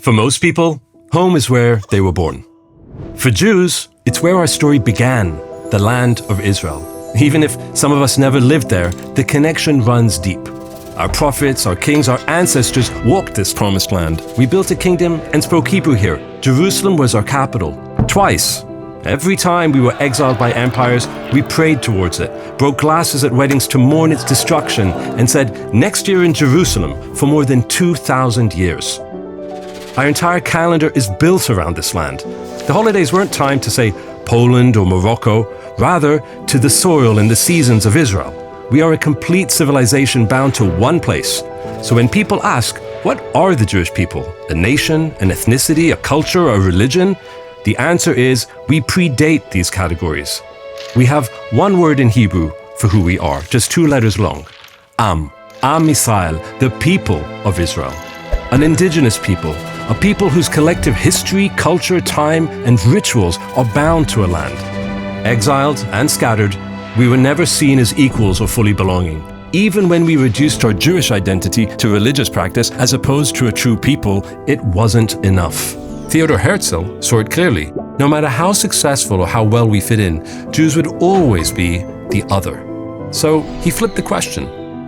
For most people, home is where they were born. For Jews, it's where our story began, the land of Israel. Even if some of us never lived there, the connection runs deep. Our prophets, our kings, our ancestors walked this promised land. We built a kingdom and spoke Hebrew here. Jerusalem was our capital. Twice. Every time we were exiled by empires, we prayed towards it, broke glasses at weddings to mourn its destruction, and said, "Next year in Jerusalem," for more than 2,000 years. Our entire calendar is built around this land. The holidays weren't timed to, say, Poland or Morocco, rather to the soil and the seasons of Israel. We are a complete civilization bound to one place. So when people ask, what are the Jewish people? A nation, an ethnicity, a culture, a religion? The answer is, we predate these categories. We have one word in Hebrew for who we are, just 2 letters long. Am Israel, the people of Israel. An indigenous people, a people whose collective history, culture, time, and rituals are bound to a land. Exiled and scattered, we were never seen as equals or fully belonging. Even when we reduced our Jewish identity to religious practice as opposed to a true people, it wasn't enough. Theodor Herzl saw it clearly. No matter how successful or how well we fit in, Jews would always be the other. So he flipped the question.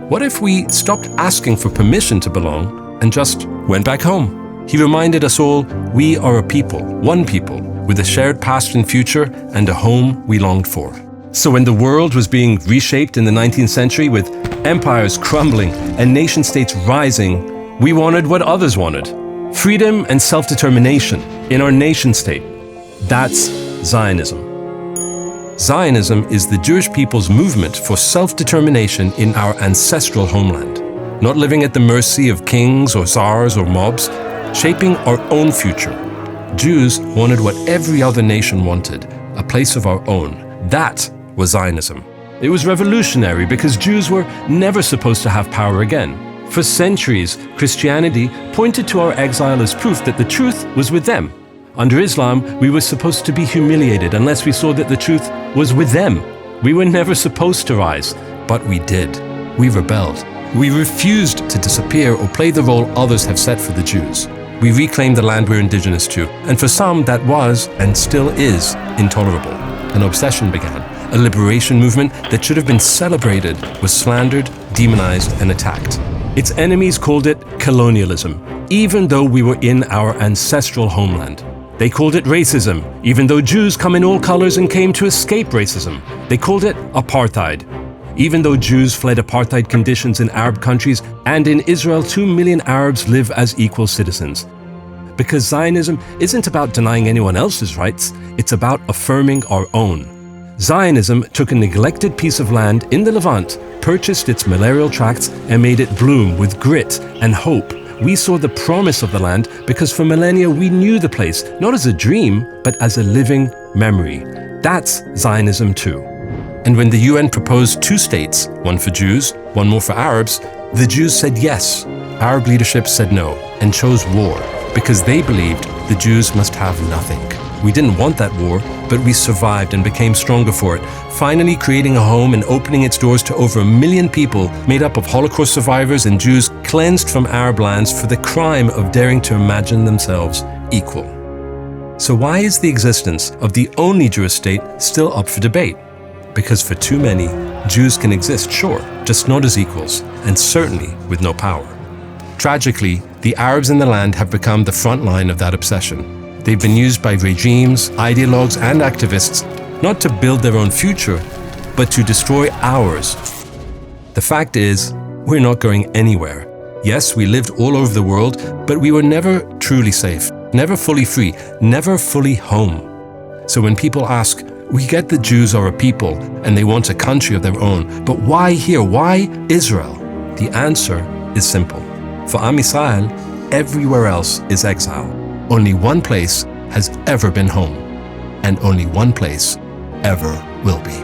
What if we stopped asking for permission to belong and just went back home? He reminded us all, we are a people, one people, with a shared past and future and a home we longed for. So when the world was being reshaped in the 19th century with empires crumbling and nation-states rising, we wanted what others wanted. Freedom and self-determination in our nation-state. That's Zionism. Zionism is the Jewish people's movement for self-determination in our ancestral homeland. Not living at the mercy of kings or czars or mobs, shaping our own future. Jews wanted what every other nation wanted, a place of our own. That was Zionism. It was revolutionary because Jews were never supposed to have power again. For centuries, Christianity pointed to our exile as proof that the truth was with them. Under Islam, we were supposed to be humiliated unless we saw that the truth was with them. We were never supposed to rise, but we did. We rebelled. We refused to disappear or play the role others have set for the Jews. We reclaimed the land we're indigenous to, and for some that was, and still is, intolerable. An obsession began. A liberation movement that should have been celebrated was slandered, demonized, and attacked. Its enemies called it colonialism, even though we were in our ancestral homeland. They called it racism, even though Jews come in all colors and came to escape racism. They called it apartheid, even though Jews fled apartheid conditions in Arab countries, and in Israel 2 million Arabs live as equal citizens. Because Zionism isn't about denying anyone else's rights, it's about affirming our own. Zionism took a neglected piece of land in the Levant, purchased its malarial tracts, and made it bloom with grit and hope. We saw the promise of the land because for millennia we knew the place, not as a dream, but as a living memory. That's Zionism too. And when the UN proposed 2 states, one for Jews, one more for Arabs, the Jews said yes. Arab leadership said no and chose war because they believed the Jews must have nothing. We didn't want that war, but we survived and became stronger for it, finally creating a home and opening its doors to over 1 million people made up of Holocaust survivors and Jews cleansed from Arab lands for the crime of daring to imagine themselves equal. So why is the existence of the only Jewish state still up for debate? Because for too many, Jews can exist, sure, just not as equals, and certainly with no power. Tragically, the Arabs in the land have become the front line of that obsession. They've been used by regimes, ideologues, and activists not to build their own future, but to destroy ours. The fact is, we're not going anywhere. Yes, we lived all over the world, but we were never truly safe, never fully free, never fully home. So when people ask, we get that Jews are a people and they want a country of their own, but why here? Why Israel? The answer is simple. For Am Israel, everywhere else is exile. Only one place has ever been home, and only one place ever will be.